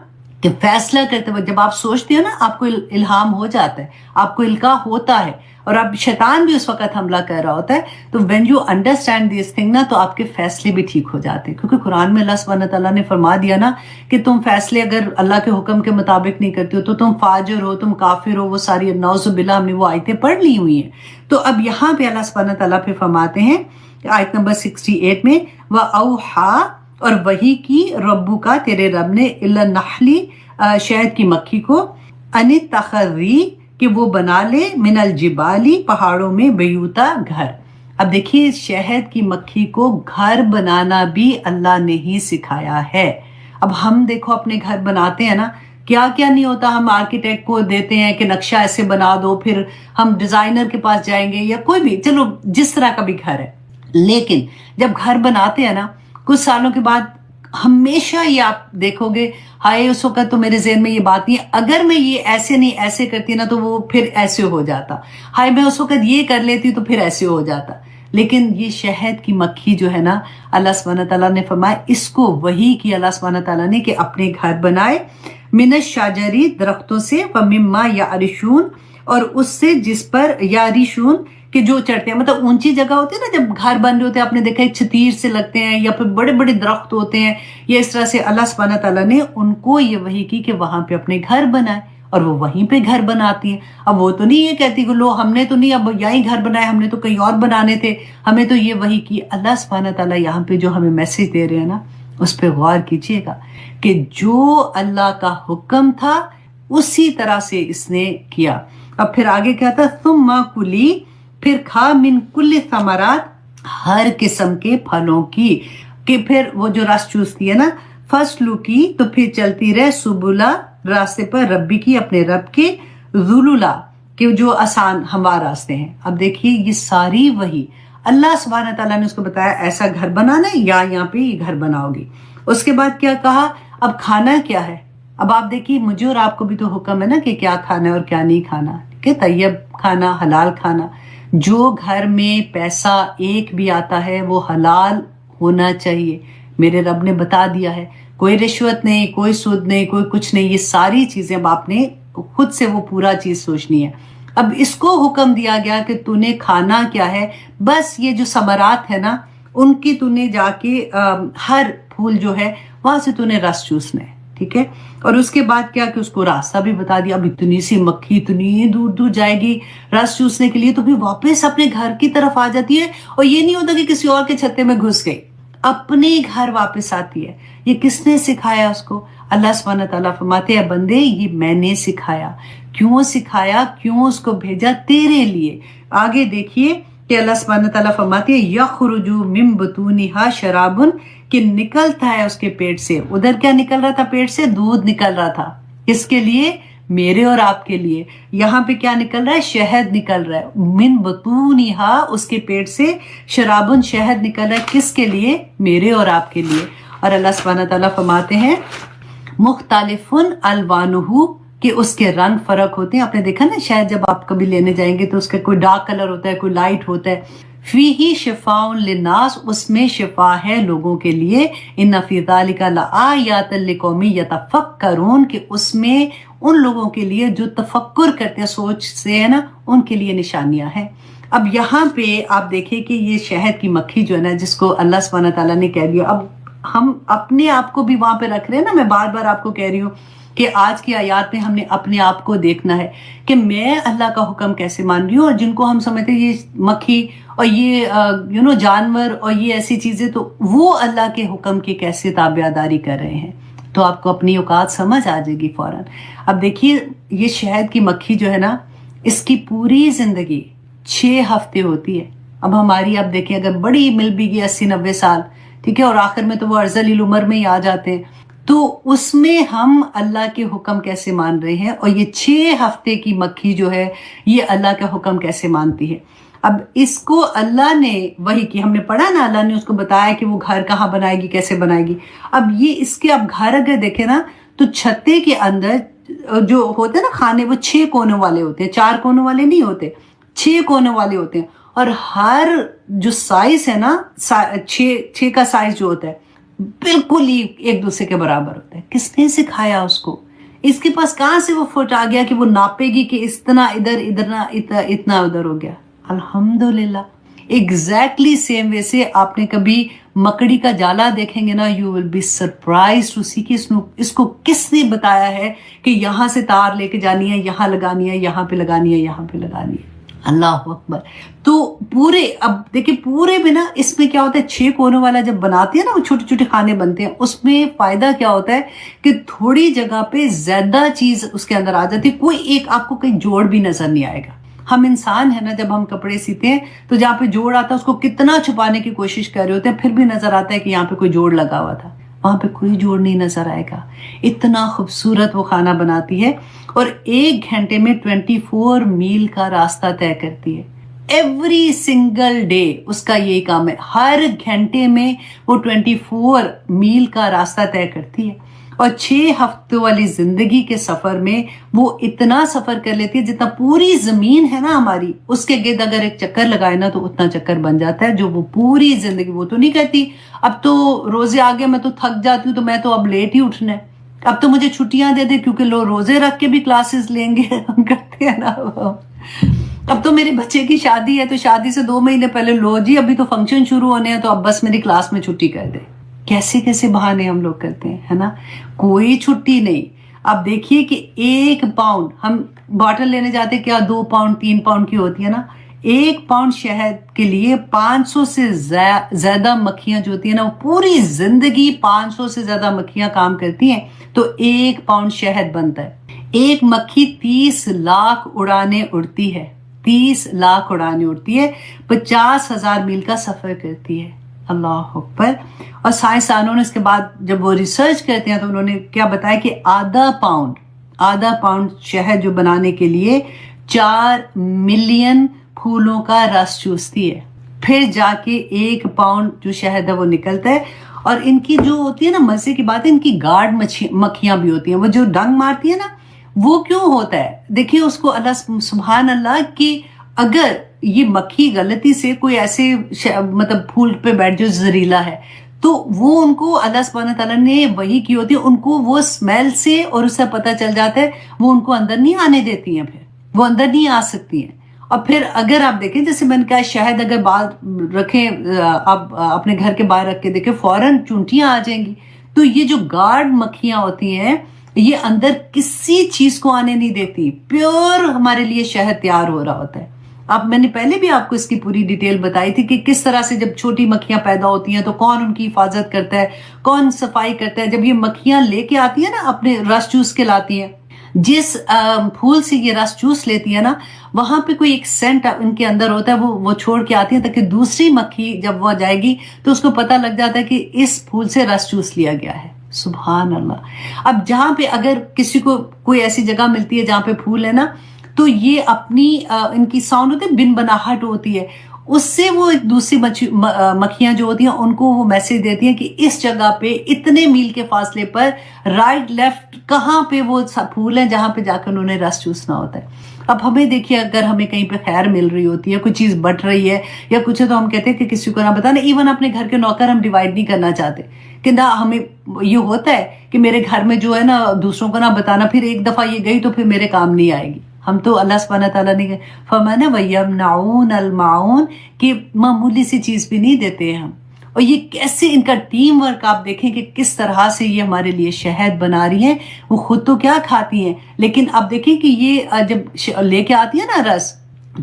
کہ فیصلہ کرتے وقت جب آپ سوچتے ہیں نا، آپ کو الہام ہو جاتا ہے، آپ کو القاء ہوتا ہے، اور اب شیطان بھی اس وقت حملہ کر رہا ہوتا ہے، تو when you understand this thing نا، تو آپ کے فیصلے بھی ٹھیک ہو جاتے ہیں. کیونکہ قرآن میں اللہ سبحانہ تعالیٰ نے فرما دیا نا کہ تم فیصلے اگر اللہ کے حکم کے مطابق نہیں کرتے ہو تو تم فاجر ہو، تم کافر ہو. وہ ساری نعوذ باللہ ہم نے وہ آیتیں پڑھ لی ہوئی ہیں. تو اب یہاں پہ اللہ سبحانہ تعالیٰ پہ فرماتے ہیں آیت نمبر 68 میں، وَأَوْحَا، اور وحی کی، ربو کا، تیرے رب نے، إِلَى النَّحْلِ، شہد کی مکھی کو، أَنِ اتَّخِذِي، کہ وہ بنا لے، من الجبالی، پہاڑوں میں، بیوتا، گھر. اب دیکھیے شہد کی مکھی کو گھر بنانا بھی اللہ نے ہی سکھایا ہے. اب ہم دیکھو اپنے گھر بناتے ہیں نا، کیا کیا نہیں ہوتا، ہم آرکیٹیکٹ کو دیتے ہیں کہ نقشہ ایسے بنا دو، پھر ہم ڈیزائنر کے پاس جائیں گے یا کوئی بھی، چلو جس طرح کا بھی گھر ہے. لیکن جب گھر بناتے ہیں نا، کچھ سالوں کے بعد ہمیشہ یہ آپ دیکھو گے، ہائے اس وقت تو میرے ذہن میں یہ بات نہیں ہے، اگر میں یہ ایسے نہیں ایسے کرتی نا تو وہ پھر ایسے ہو جاتا، ہائے میں اس وقت یہ کر لیتی تو پھر ایسے ہو جاتا. لیکن یہ شہد کی مکھی جو ہے نا، اللہ سبحانہ تعالیٰ نے فرمایا اس کو وحی کی اللہ سبحانہ تعالیٰ نے کہ اپنے گھر بنائے، من الشجری، درختوں سے، ومما یعرشون، اور اس سے جس پر، یعرشون کہ جو چڑھتے ہیں، مطلب اونچی جگہ ہوتی ہے نا جب گھر بن رہے ہوتے ہیں، آپ نے دیکھا ہے چھتیر سے لگتے ہیں یا پھر بڑے بڑے درخت ہوتے ہیں، یا اس طرح سے اللہ سبحانہ تعالیٰ نے ان کو یہ وحی کی کہ وہاں پہ اپنے گھر بنائے، اور وہ وہیں پہ گھر بناتی ہیں. اب وہ تو نہیں یہ کہتی کہ لو ہم نے تو نہیں اب یہیں گھر بنائے، ہم نے تو کہیں اور بنانے تھے، ہمیں تو یہ وحی کی. اللہ سبحانہ تعالیٰ یہاں پہ جو ہمیں میسج دے رہے ہیں نا، اس پہ غور کیجئے گا کہ جو اللہ کا حکم تھا اسی طرح سے اس نے کیا. اب پھر آگے کیا تھا، ثم کلی، پھر کھا، من کل ثمرات، ہر قسم کے پھلوں کی، کہ پھر وہ جو رس چوستی ہے نا، فصلو کی، تو پھر چلتی رہے، سبلا، راستے پر، ربی کی، اپنے رب کے، ذللا، کہ جو آسان ہموار راستے ہیں. اب دیکھیے یہ ساری وہی اللہ سبحانہ تعالیٰ نے اس کو بتایا ایسا گھر بنانا ہے، یا یہاں پہ یہ گھر بناؤ گی. اس کے بعد کیا کہا، اب کھانا کیا ہے. اب آپ دیکھیے مجھے اور آپ کو بھی تو حکم ہے نا کہ کیا کھانا ہے اور کیا نہیں کھانا، کہ طیب کھانا، حلال کھانا. جو گھر میں پیسہ ایک بھی آتا ہے وہ حلال ہونا چاہیے. میرے رب نے بتا دیا ہے कोई रिश्वत नहीं, कोई सूद नहीं, कोई कुछ नहीं, ये सारी चीजें अब आपने खुद से वो पूरा चीज सोचनी है। अब इसको हुक्म दिया गया कि तूने खाना क्या है, बस ये जो समरात है ना उनकी तूने जाके हर फूल जो है वहां से तूने रस चूसना है, ठीक है। और उसके बाद क्या कि उसको रास्ता भी बता दिया। अब इतनी सी मक्खी इतनी दूर दूर जाएगी रस चूसने के लिए, तो फिर वापस अपने घर की तरफ आ जाती है। और ये नहीं होता कि किसी और के छत्ते में घुस गई, अपने घर वापस आती है। ये किसने सिखाया उसको? अल्लाह सुब्हानहू तआला फरमाते हैं बंदे ये मैंने सिखाया। क्यों सिखाया, क्यों उसको भेजा? तेरे लिए। आगे देखिए कि अल्लाह सुब्हानहू तआला फरमाते हैं यखरुजु मिन बुतूनिहा शराबुन, कि निकलता है उसके पेट से। उधर क्या निकल रहा था? पेट से दूध निकल रहा था। किसके लिए? मेरे और आपके लिए। यहाँ पे क्या निकल रहा है? शहद निकल रहा है। मिन बुतूनिहा, उसके पेट से, शराबुन, शहद निकल रहा है। किसके लिए? मेरे और आपके लिए। और अल्लाह सुब्हानहू तआला फरमाते हैं मुख्तलिफुन अलवानुहु, कि उसके रंग फर्क होते हैं। आपने देखा ना शहद जब आप कभी लेने जाएंगे तो उसका कोई डार्क कलर होता है, कोई लाइट होता है। फीही शिफाउन लिन्नास, उसमें शिफा है लोगों के लिए। इन्ना फी ज़ालिका लआयातन लिकौमी यतफक्करून, कि उसमें उन लोगों के लिए जो तफक्कुर करते हैं, सोच से है ना, उनके लिए निशानियां हैं। अब यहाँ पे आप देखें कि ये शहद की मक्खी जो है ना, जिसको अल्लाह सुब्हानहू तआला ने कह दिया, अब हम अपने आप को भी वहां पे रख रहे हैं ना। मैं बार बार आपको कह रही हूँ कि आज की आयत में हमने अपने आप को देखना है कि मैं अल्लाह का हुक्म कैसे मान रही हूँ। और जिनको हम समझते हैं ये मक्खी और ये जानवर और ये ऐसी चीजें, तो वो अल्लाह के हुक्म की कैसे ताबेदारी कर रहे हैं, तो आपको अपनी औकात समझ आ जाएगी फौरन। अब देखिए ये शहद की मक्खी जो है ना, इसकी पूरी जिंदगी 6 हफ्ते होती है। अब हमारी आप देखिए अगर बड़ी मिल भी गई 80-90 साल, ठीक है, और आखिर में तो वो अर्ज़लिल उमर में ही आ जाते हैं, तो उसमें हम अल्लाह के हुक्म कैसे मान रहे हैं। और ये 6 हफ्ते की मक्खी जो है ये अल्लाह का हुक्म कैसे मानती है। अब इसको अल्लाह ने वही की, हमने पढ़ा ना, अल्लाह ने उसको बताया कि वो घर कहाँ बनाएगी, कैसे बनाएगी। अब ये इसके अब घर अगर देखे ना, तो छत्ते के अंदर जो होते हैं ना खाने, वो 6 कोनों वाले होते हैं, 4 कोनों वाले नहीं होते, 6 कोनों वाले होते हैं। और हर जो साइज है ना, 6 का साइज जो होता है बिल्कुल ही एक दूसरे के बराबर होता है। किसने सिखाया उसको? इसके पास कहां से वो फुट आ गया कि वो नापेगी कि इतना इधर, इतना उधर हो गया? अल्हम्दुलिल्लाह। एग्जैक्टली सेम वे से आपने कभी मकड़ी का जाला देखेंगे ना, you will be surprised to see कि इसको किसने बताया है कि यहां से तार लेके जानी है, यहां लगानी है, यहां पे लगानी है, यहां पे लगानी है। अल्लाह अकबर। तो पूरे, अब देखिए पूरे में ना, इसमें क्या होता है, 6 कोनों वाला जब बनाती है ना, वो छोटे छोटे खाने बनते हैं। उसमें फायदा क्या होता है कि थोड़ी जगह पे ज्यादा चीज उसके अंदर आ जाती है, कोई एक आपको कहीं जोड़ भी नजर नहीं आएगा। हम इंसान है ना, जब हम कपड़े सीते हैं तो जहाँ पे जोड़ आता है उसको कितना छुपाने की कोशिश कर रहे होते हैं, फिर भी नजर आता है कि यहाँ पे कोई जोड़ लगा हुआ था। वहां पे कोई जोड़ नहीं नजर आएगा। इतना खूबसूरत वो खाना बनाती है और 1 घंटे में 24 मील का रास्ता तय करती है। एवरी सिंगल डे उसका यही काम है, हर घंटे में वो 24 मील का रास्ता तय करती है। और 6 हफ्तों वाली जिंदगी के सफर में वो इतना सफर कर लेती है जितना पूरी जमीन है ना हमारी, उसके गिर्द अगर एक चक्कर लगाए ना तो उतना चक्कर बन जाता है, जो वो पूरी जिंदगी। वो तो नहीं कहती अब तो रोजे आ गए, मैं तो थक जाती हूँ, तो मैं तो अब लेट ही उठना है, अब तो मुझे छुट्टियां दे दे क्योंकि लोग रोजे रख के भी क्लासेस लेंगे करते हैं ना। अब तो मेरे बच्चे की शादी है तो शादी से 2 महीने पहले लो जी अभी तो फंक्शन शुरू होने हैं, तो अब बस मेरी क्लास में छुट्टी कर दे। कैसे कैसे बहाने हम लोग करते हैं, है ना। कोई छुट्टी नहीं। अब देखिए कि 1 पाउंड हम बॉटल लेने जाते, क्या 2 पाउंड 3 पाउंड की होती है ना, 1 पाउंड शहद के लिए 500 से ज्यादा मक्खियां जो होती है ना, वो पूरी जिंदगी 500 से ज्यादा मक्खियां काम करती हैं, तो 1 पाउंड शहद बनता है। एक मक्खी 30 लाख उड़ाने उड़ती है, 30 लाख उड़ाने उड़ती है, 50,000 मील का सफर करती है। अल्लाह अकबर। और साइंसदानों ने इसके बाद जब वो रिसर्च करते हैं तो उन्होंने क्या बताया कि आधा पाउंड शहद जो बनाने के लिए 4 मिलियन फूलों का रस चूसती है, फिर जाके 1 पाउंड जो शहद है वो निकलता है। और इनकी जो होती है ना, मजे की बात है, इनकी गार्ड मक्खियां भी होती हैं, वो जो डंग मारती है ना, वो क्यों होता है? देखिए उसको अल्लाह सुभान अल्लाह की, अगर ये मक्खी गलती से कोई ऐसे मतलब फूल पे बैठ जो जहरीला है, تو وہ ان کو اللہ سبحانہ تعالیٰ نے وہی کی ہوتی ہے، ان کو وہ اسمیل سے اور اس سے پتہ چل جاتا ہے، وہ ان کو اندر نہیں آنے دیتی ہیں، پھر وہ اندر نہیں آ سکتی ہیں۔ اور پھر اگر آپ دیکھیں جیسے میں نے کہا شہد اگر باہر رکھیں، آپ اپنے گھر کے باہر رکھ کے دیکھیں فوراً چونٹیاں آ جائیں گی۔ تو یہ جو گارڈ مکھیاں ہوتی ہیں یہ اندر کسی چیز کو آنے نہیں دیتی، پیور ہمارے لیے شہد تیار ہو رہا ہوتا ہے۔ اب میں نے پہلے بھی آپ کو اس کی پوری ڈیٹیل بتائی تھی کہ کس طرح سے جب چھوٹی مکھیاں پیدا ہوتی ہیں تو کون ان کی حفاظت کرتا ہے، کون صفائی کرتا ہے۔ جب یہ مکھیاں لے کے آتی ہیں نا اپنے رس چوس کے لاتی ہیں، جس پھول سے یہ رس چوس لیتی ہے نا وہاں پہ کوئی ایک سینٹ ان کے اندر ہوتا ہے، وہ چھوڑ کے آتی ہیں تاکہ دوسری مکھی جب وہ جائے گی تو اس کو پتہ لگ جاتا ہے کہ اس پھول سے رس چوس لیا گیا ہے۔ سبحان اللہ۔ اب جہاں پہ اگر کسی کو کوئی ایسی جگہ ملتی ہے جہاں پہ پھول ہے نا تو یہ اپنی ان کی ساؤنڈ ہوتی ہے، بن بناہٹ ہوتی ہے، اس سے وہ ایک دوسری مکھیاں جو ہوتی ہیں ان کو وہ میسج دیتی ہیں کہ اس جگہ پہ اتنے میل کے فاصلے پر رائٹ لیفٹ کہاں پہ وہ پھول ہیں جہاں پہ جا کر انہوں نے رس چوسنا ہوتا ہے۔ اب ہمیں دیکھیے اگر ہمیں کہیں پہ خیر مل رہی ہوتی ہے، کوئی چیز بٹ رہی ہے یا کچھ ہے تو ہم کہتے ہیں کہ کسی کو نہ بتانا، ایون اپنے گھر کے نوکر ہم ڈیوائڈ نہیں کرنا چاہتے کہ نہ ہمیں یہ ہوتا ہے کہ میرے گھر میں جو ہے نا دوسروں کو نہ بتانا، پھر ایک دفعہ یہ گئی تو پھر میرے کام نہیں آئے گی۔ ہم تو اللہ سبحانہ تعالیٰ نے فرمایا وَيَمْنَعُونَ الْمَاعُونَ کہ معمولی سی چیز بھی نہیں دیتے ہیں ہم۔ اور یہ کیسے ان کا ٹیم ورک آپ دیکھیں کہ کس طرح سے یہ ہمارے لیے شہد بنا رہی ہیں، وہ خود تو کیا کھاتی ہیں لیکن اب دیکھیں کہ یہ جب لے کے آتی ہے نا رس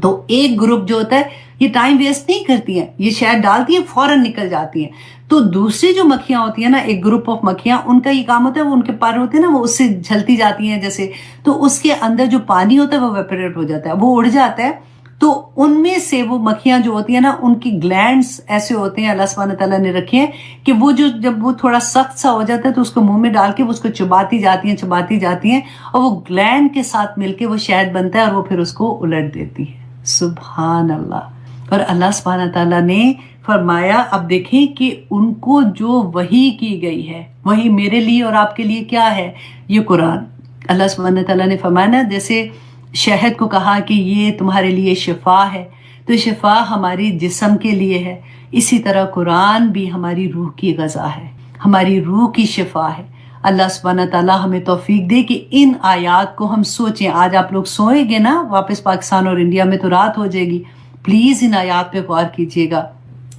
تو ایک گروپ جو ہوتا ہے یہ ٹائم ویسٹ نہیں کرتی ہیں، یہ شہد ڈالتی ہیں فوراً نکل جاتی ہیں۔ تو دوسری جو مکھیاں ہوتی ہیں نا ایک گروپ آف مکھیاں، ان کا یہ کام ہوتا ہے وہ ان کے پر ہوتے ہیں نا وہ اس سے جھلتی جاتی ہیں جیسے، تو اس کے اندر جو پانی ہوتا ہے وہ ویپوریٹ ہو جاتا ہے، وہ اڑ جاتا ہے۔ تو ان میں سے وہ مکھیاں جو ہوتی ہیں نا ان کی گلینڈز ایسے ہوتے ہیں اللہ سبحانہ تعالیٰ نے رکھے ہیں کہ وہ جو جب وہ تھوڑا سخت سا ہو جاتا ہے تو اس کو منہ میں ڈال کے اس کو چباتی جاتی ہیں اور وہ گلینڈ کے ساتھ مل کے وہ شہد بنتا ہے اور وہ پھر اس کو الٹ دیتی ہے۔ سبحان اللہ۔ اور اللہ سبحانہ تعالیٰ نے فرمایا اب دیکھیں کہ ان کو جو وحی کی گئی ہے، وہی میرے لیے اور آپ کے لیے کیا ہے؟ یہ قرآن۔ اللہ سبحانہ تعالیٰ نے فرمایا جیسے شہد کو کہا کہ یہ تمہارے لیے شفا ہے، تو شفا ہماری جسم کے لیے ہے، اسی طرح قرآن بھی ہماری روح کی غذا ہے، ہماری روح کی شفا ہے۔ اللہ سبحانہ تعالیٰ ہمیں توفیق دے کہ ان آیات کو ہم سوچیں۔ آج آپ لوگ سوئیں گے نا واپس پاکستان اور انڈیا میں تو رات ہو جائے گی، پلیز ان آیات پہ غور کیجیے گا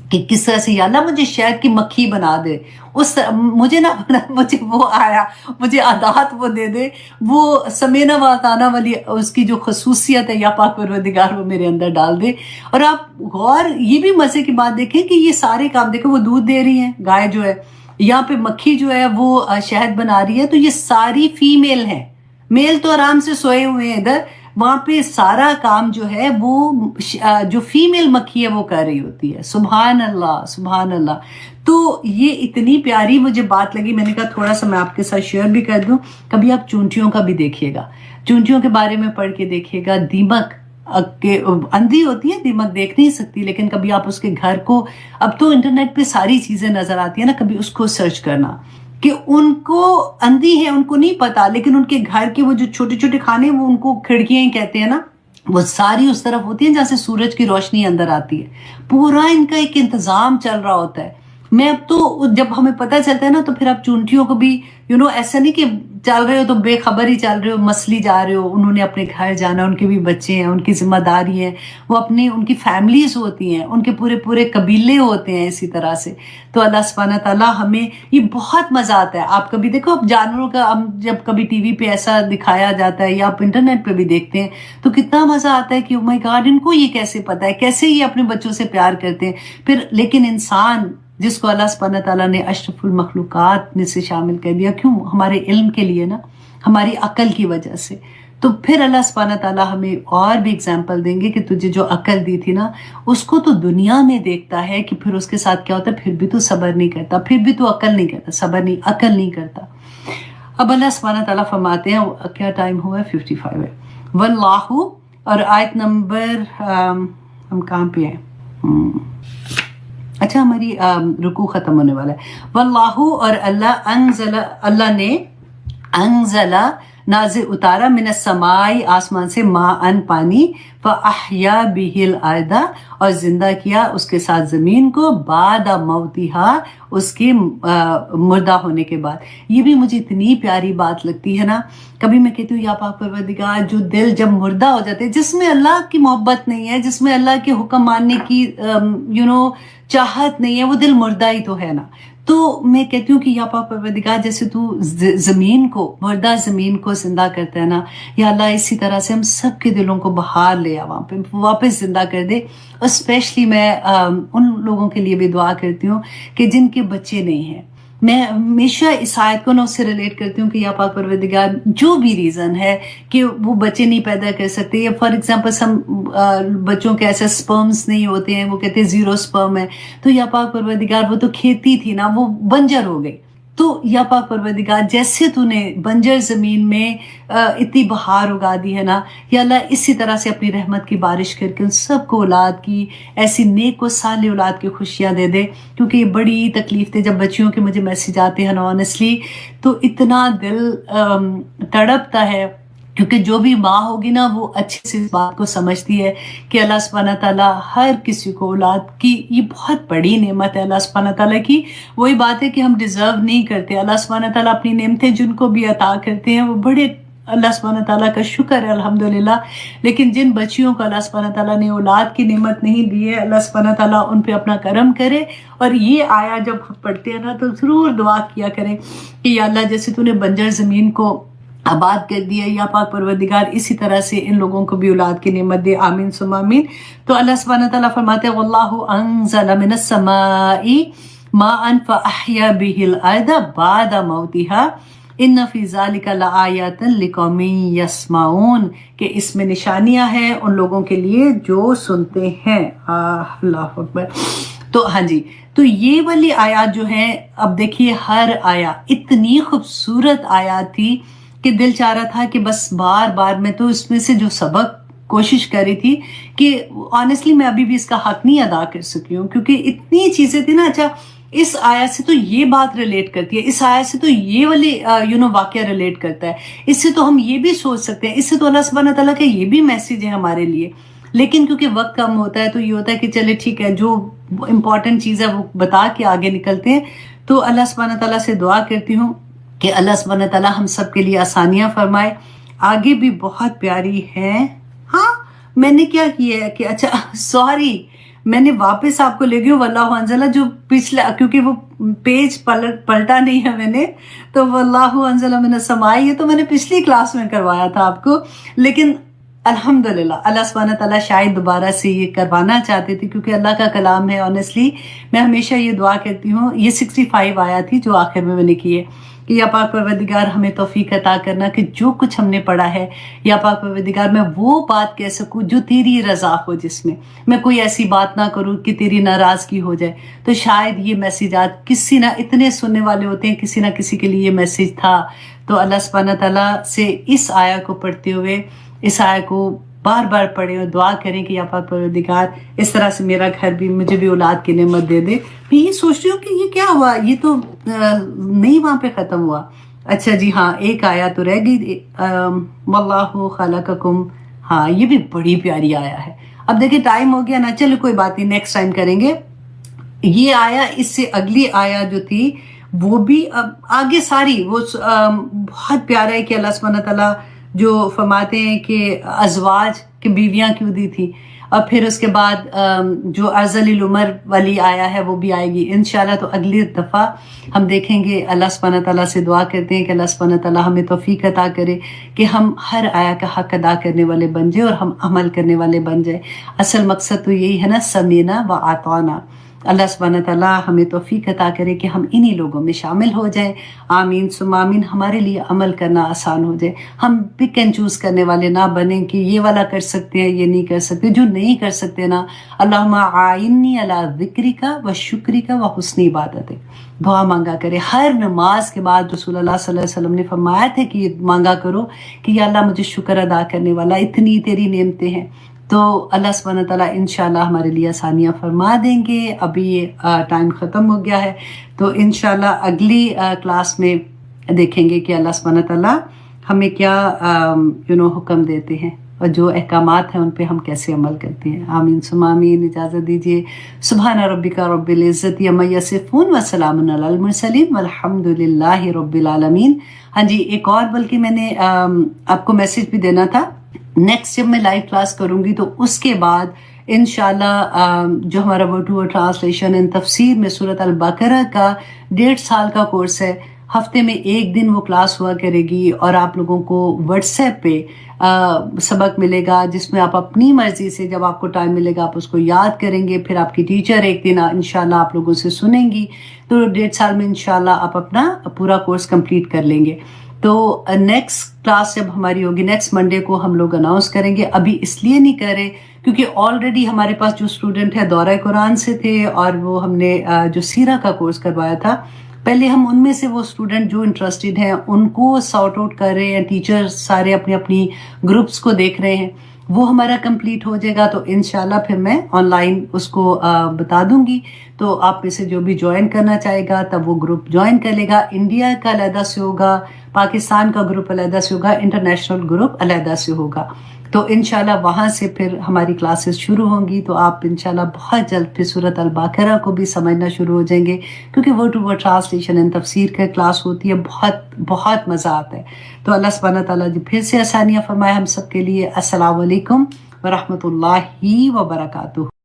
کہ کس طرح سے یا اللہ مجھے شہد کی مکھی بنا دے، اس مجھے نہ مجھے وہ آیا مجھے عادات وہ دے دے، وہ سمینا و اطانا والی اس کی جو خصوصیت ہے یا پاک پروردگار وہ میرے اندر ڈال دے۔ اور آپ غور یہ بھی مزے کی بات دیکھیں کہ یہ سارے کام دیکھیں، وہ دودھ دے رہی ہیں گائے جو ہے، یہاں پہ مکھی جو ہے وہ شہد بنا رہی ہے، تو یہ ساری فیمیل ہیں، میل تو آرام سے سوئے ہوئے ہیں ادھر، وہاں پہ سارا کام جو ہے وہ جو فیمیل مکھی ہے وہ کر رہی ہوتی ہے۔ سبحان اللہ سبحان اللہ۔ تو یہ اتنی پیاری مجھے بات لگی، میں نے کہا تھوڑا سا میں آپ کے ساتھ شیئر بھی کر دوں۔ کبھی آپ چونٹیوں کا بھی دیکھیے گا، چونٹیوں کے بارے میں پڑھ کے دیکھیے گا۔ دیمک اندھی ہوتی ہے، دیمک دیکھ نہیں سکتی، لیکن کبھی آپ اس کے گھر کو، اب تو انٹرنیٹ پہ ساری چیزیں نظر آتی ہیں نا، کبھی اس کو سرچ کرنا کہ ان کو اندھی ہے، ان کو نہیں پتا، لیکن ان کے گھر کے وہ جو چھوٹے چھوٹے کھانے وہ ان کو کھڑکیاں ہی کہتے ہیں نا، وہ ساری اس طرف ہوتی ہیں جہاں سے سورج کی روشنی اندر آتی ہے۔ پورا ان کا ایک انتظام چل رہا ہوتا ہے۔ میں اب تو جب ہمیں پتہ چلتا ہے نا تو پھر آپ چونٹیوں کو بھی ایسا نہیں کہ چل رہے ہو تو بے خبر ہی چل رہے ہو، مسلی جا رہے ہو، انہوں نے اپنے گھر جانا، ان کے بھی بچے ہیں، ان کی ذمہ داری ہے، وہ ان کی فیملیز ہوتی ہیں، ان کے پورے قبیلے ہوتے ہیں اسی طرح سے۔ تو اللہ سبحانہ تعالیٰ ہمیں یہ بہت مزہ آتا ہے۔ آپ کبھی دیکھو اب جانوروں کا جب کبھی ٹی وی پہ ایسا دکھایا جاتا ہے یا آپ انٹرنیٹ پہ بھی دیکھتے ہیں تو کتنا مزہ آتا ہے کہ او مائی گاڈ ان کو یہ کیسے پتہ ہے، کیسے یہ اپنے بچوں سے پیار کرتے ہیں۔ پھر لیکن انسان جس کو اللہ سبحانہ تعالیٰ نے اشرف المخلوقات میں سے شامل کر دیا، کیوں؟ ہمارے علم کے لیے نا، ہماری عقل کی وجہ سے۔ تو پھر اللہ سبحانہ تعالیٰ ہمیں اور بھی اگزامپل دیں گے کہ تجھے جو عقل دی تھی نا اس کو تو دنیا میں دیکھتا ہے کہ پھر اس کے ساتھ کیا ہوتا ہے، پھر بھی تو صبر نہیں کرتا، پھر بھی تو عقل نہیں کرتا، صبر نہیں، عقل نہیں کرتا۔ اب اللہ سبحانہ تعالیٰ فرماتے ہیں، کیا ٹائم ہوا ہے؟ 55 ہے۔ واللہ، اور آیت نمبر ہم کہاں پہ ہیں؟ اچھا ہماری رکوع ختم ہونے والا ہے۔ واللہ، اور اللہ انزل नाज़िल उतारा मिन समाई, आसमान से माअन पानी, फ़अह्या बिहिल अर्दा, और जिंदा किया उसके साथ जमीन को, बाद मौतिहा, उसके मुर्दा होने के बाद। ये भी मुझे इतनी प्यारी बात लगती है ना। कभी मैं कहती हूँ या पाक परवरदिगार, जो दिल जब मुर्दा हो जाते हैं, जिसमें अल्लाह की मोहब्बत नहीं है, जिसमें अल्लाह के हुक्म मानने की चाहत नहीं है, वो दिल मुर्दा ही तो है ना। तो मैं कहती हूँ कि या पाक परवरदिगार, जैसे तू जमीन को, मुर्दा जमीन को जिंदा करता है ना, या अल्लाह इसी तरह से हम सब के दिलों को बहार ले आ, वहाँ पे वापस जिंदा कर दे। और स्पेशली मैं उन लोगों के लिए भी दुआ करती हूँ कि जिनके बच्चे नहीं हैं। मैं हमेशा इस आयत को ना उससे रिलेट करती हूँ कि या पाक परवरदिगार, जो भी रीज़न है कि वो बच्चे नहीं पैदा कर सकते, या फॉर एग्जांपल सम बच्चों के ऐसे स्पर्म्स नहीं होते हैं, वो कहते हैं 0 स्पर्म है, तो या पाक परवरदिगार वो तो खेती थी ना, वो बंजर हो गई। तो या पाक परवरदिगार, जैसे तूने बंजर ज़मीन में इतनी बहार उगा दी है ना, या अल्लाह इसी तरह से अपनी रहमत की बारिश करके उन सबको औलाद की, ऐसी नेक व साले औलाद की खुशियाँ दे दे। क्योंकि ये बड़ी तकलीफ थी जब बच्चियों के मुझे मैसेज आते हैं ना, ऑनेस्टली तो इतना दिल तड़पता है। क्योंकि जो भी माँ होगी ना, वो अच्छे से इस बात को समझती है कि अल्लाह सुब्हानहू तआला हर किसी को औलाद की, ये बहुत बड़ी नेमत है अल्लाह सुब्हानहू तआला की। वही बात है कि हम डिज़र्व नहीं करते। अल्लाह सुब्हानहू तआला अपनी नेमतें जिनको भी अता करते हैं, वो बड़े अल्लाह सुब्हानहू तआला का शुक्र है, अल्हम्दुलिल्लाह। लेकिन जिन बच्चियों को अल्लाह सुब्हानहू तआला ने औलाद की नेमत नहीं दी है, अल्लाह सुब्हानहू तआला उन पे अपना करम करे। और ये आया जब पढ़ते हैं ना, तो ज़रूर दुआ किया करें कि या अल्लाह, जैसे तूने बंजर ज़मीन को आबाद कर दिया, या पाक परवरदिगार इसी तरह से इन लोगों को भी औलाद की नेमत दे, आमीन सुम्मा आमीन। तो अल्लाह सुब्हानहू तआला फरमाते हैं, वल्लाहु अंज़ला मिनस समाई माअन फ़अह्या बिहिल अर्दा बाद मौतिहा, इन्न फ़ी ज़ालिका लआयातन लिक़ौमिन यस्माऊन, कि इसमें निशानियां हैं उन लोगों के लिए जो सुनते हैं। अल्लाहु अकबर। तो हाँ जी, तो ये वाली आयत जो है, अब देखिए हर आया इतनी खूबसूरत आयत थी कि दिल चाह रहा था कि बस बार बार, मैं तो इसमें से जो सबक कोशिश कर रही थी कि ऑनेस्टली मैं अभी भी इसका हक नहीं अदा कर सकी हूँ, क्योंकि इतनी चीज़ें थी ना। अच्छा, इस आयत से तो ये बात रिलेट करती है, इस आयत से तो ये वाली वाक़या रिलेट करता है, इससे तो हम ये भी सोच सकते हैं, इससे तो अल्लाह सुब्हानहू तआला का ये भी मैसेज है हमारे लिए। लेकिन क्योंकि वक्त कम होता है, तो ये होता है कि चले ठीक है, जो इम्पॉर्टेंट चीज़ है वो बता के आगे निकलते हैं। तो अल्लाह सुब्हानहू तआला से दुआ करती हूँ कि अल्लाह सुब्हानहू तआला हम सब के लिए आसानियाँ फरमाए। आगे भी बहुत प्यारी है। हाँ, मैंने क्या किया है कि अच्छा सॉरी, मैंने वापस आपको ले गई वल्लाहु अंज़ला, जो पिछला, क्योंकि वो पेज पलटा नहीं है मैंने, तो वल्लाहु अंज़ला मिनस समाई, ये तो मैंने पिछली क्लास में करवाया था आपको। लेकिन अल्हम्दुलिल्लाह अल्लाह सुब्हानहू तआला शायद दोबारा से ये करवाना चाहते थे, क्योंकि अल्लाह का कलाम है। ऑनेस्टली मैं हमेशा ये दुआ करती हूँ, ये 65 आया थी जो आखिर में मैंने की है, कि या पाक परवरदिगार हमें तौफीक अता करना कि जो कुछ हमने पढ़ा है, या पाक परवरदिगार मैं वो बात कह सकूँ जो तेरी रज़ा हो, जिसमें मैं कोई ऐसी बात ना करूँ कि तेरी नाराज़गी हो जाए। तो शायद ये मैसेज आज किसी ना, इतने सुनने वाले होते हैं, किसी ना किसी के लिए ये मैसेज था। तो अल्लाह सुब्हानहू तआला से इस आया को पढ़ते हुए, इस आया को बार बार पढ़े और दुआ करें कि या पाक परवरदिगार इस तरह से मेरा घर भी, मुझे भी औलाद की नेमत दे दे। मैं ये सोच रही हूँ कि ये क्या हुआ, ये तो नहीं वहाँ पे ख़त्म हुआ। अच्छा जी हाँ, एक आया तो रह गई, वल्लाहु खलक़कुम। हाँ, ये भी बड़ी प्यारी आया है। अब देखिए टाइम हो गया ना, चलो कोई बात नहीं, नेक्स्ट टाइम करेंगे। ये आया, इससे अगली आया जो थी वो भी, अब आगे सारी वो बहुत प्यारा है कि अल्लाह सुब्हानहू तआला जो फरमाते हैं कि अज़वाज की बीवियां क्यों दी थी। और फिर उसके बाद जो अर्ज़लिल उमर वाली आया है वो भी आएगी इंशाल्लाह। तो अगली दफ़ा हम देखेंगे। अल्लाह सुब्हानहू तआला से दुआ करते हैं कि अल्लाह सुब्हानहू तआला हमें तौफीक अता करे कि हम हर आया का हक अदा करने वाले बन जाए और हम अमल करने वाले बन जाए। असल मकसद तो यही है ना, समीना व आताना। अल्लाह सुब्हानहू तआला हमें तौफीक अता करे कि हम इन्हीं लोगों में शामिल हो जाएं। आमीन सुम्मा आमीन। हमारे लिए अमल करना आसान हो जाए, हम पिक एंड चूज़ करने वाले ना बने कि ये वाला कर सकते हैं, ये नहीं कर सकते। जो नहीं कर सकते ना, अल्लाहुम्मा आइन्नी अला ज़िक्रिका व शुक्रिका व हुस्नी इबादतिक, दुआ मांगा करे। हर नमाज के बाद रसूलुल्लाह सल्लल्लाहु अलैहि वसल्लम ने फरमाया था कि ये मांगा करो कि या अल्लाह मुझे शुक्र अदा करने वाला, इतनी तेरी नेमतें हैं। तो अल्लाह सुब्हानहू तआला इंशाल्लाह हमारे लिए आसानियाँ फरमा देंगे। अभी टाइम ख़त्म हो गया है, तो इंशाल्लाह अगली क्लास में देखेंगे कि अल्लाह सुब्हानहू तआला ہمیں کیا حکم دیتے ہیں اور جو احکامات ہیں ان پہ ہم کیسے عمل کرتے ہیں. آمین ثم آمین. اجازت دیجیے. سبحان ربک رب العزت عما یصفون وسلام علی المرسلین والحمد للہ رب العالمین. ہاں جی، ایک اور بلکہ میں نے آپ کو میسج بھی دینا تھا. نیکسٹ جب میں لائیو کلاس کروں گی تو اس کے بعد انشاءاللہ جو ہمارا word to word translation and تفسیر میں سورۃ البقرہ کا 1.5 سال کا کورس ہے. ہفتے میں 1 دن وہ کلاس ہوا کرے گی اور آپ لوگوں کو واٹس ایپ پہ سبق ملے گا، جس میں آپ اپنی مرضی سے جب آپ کو ٹائم ملے گا آپ اس کو یاد کریں گے. پھر آپ کی ٹیچر ایک دن انشاءاللہ آپ لوگوں سے سنیں گی. تو 1.5 سال میں انشاءاللہ آپ اپنا پورا کورس کمپلیٹ کر لیں گے. تو نیکسٹ کلاس جب ہماری ہوگی نیکسٹ منڈے کو ہم لوگ اناؤنس کریں گے. ابھی اس لیے نہیں کر رہے کیونکہ آلریڈی ہمارے پاس جو اسٹوڈنٹ ہے دورہ قرآن سے تھے اور وہ ہم نے جو سیرہ کا کورس کروایا تھا، پہلے ہم ان میں سے وہ اسٹوڈنٹ جو انٹرسٹڈ ہیں ان کو سارٹ آؤٹ کر رہے ہیں. ٹیچر سارے اپنی اپنی گروپس کو دیکھ رہے ہیں. وہ ہمارا کمپلیٹ ہو جائے گا تو انشاءاللہ پھر میں آن لائن اس کو بتا دوں گی. تو آپ میں سے جو بھی جوائن کرنا چاہے گا تب وہ گروپ جوائن کر لے گا. انڈیا کا علیحدہ سے ہوگا، پاکستان کا گروپ علیحدہ سے ہوگا، انٹرنیشنل گروپ علیحدہ سے ہوگا. تو انشاءاللہ وہاں سے پھر ہماری کلاسز شروع ہوں گی. تو آپ انشاءاللہ بہت جلد پھر سورۃ البقرہ کو بھی سمجھنا شروع ہو جائیں گے، کیونکہ word to word translation and تفسیر کا کلاس ہوتی ہے. بہت بہت مزہ آتا ہے. تو اللہ سبحانہ تعالیٰ جی پھر سے آسانیاں فرمائے ہم سب کے لیے. السلام علیکم ورحمۃ اللہ وبرکاتہ.